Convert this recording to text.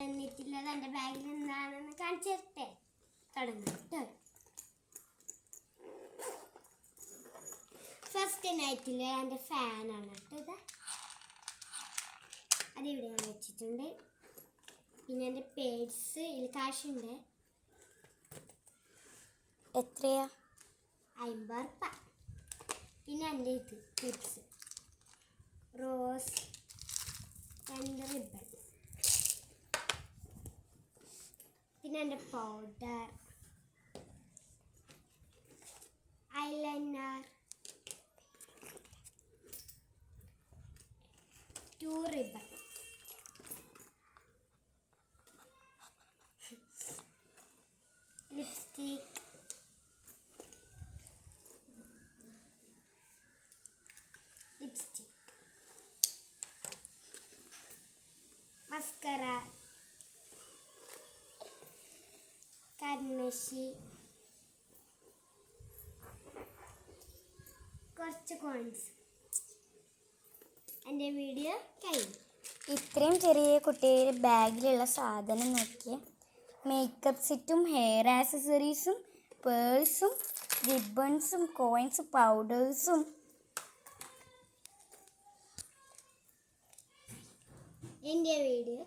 എന്നിട്ടുള്ളത് എൻ്റെ ബാഗിൽ എന്താണെന്ന് കാണിച്ചു തരട്ടെ. തുടങ്ങട്ടെ. ഫസ്റ്റ് നൈറ്റിൽ എൻ്റെ ഫാനാണ് കേട്ടോ. അതിവിടെ ഞാൻ വെച്ചിട്ടുണ്ട്. പിന്നെ എൻ്റെ പേഴ്സ് ഇതിൽ കാശുണ്ട്. എത്രയാ? 50 രൂപ. പിന്നെ എൻ്റെ ഇത് ടിപ്സ് റോസ് 2 റിബൺ. പിന്നെ എൻ്റെ പൗഡർ, ഐലൈനർ 2 റിബൺ. ലിപ്സ്റ്റിക്, മസ്കറ, കൺമഷി, കുറച്ച് കോയിൻസ്. എൻ്റെ വീഡിയോ കഴിഞ്ഞു. ഇത്രയും ചെറിയ കുട്ടിയുടെ ബാഗിലുള്ള സാധനം നോക്കിയ മേക്കപ്പ് സെറ്റും ഹെയർ ആക്സസറീസും പേഴ്സും റിബൺസും കോയിൻസും പൗഡേഴ്സും. എൻ്റെ വീഡിയോ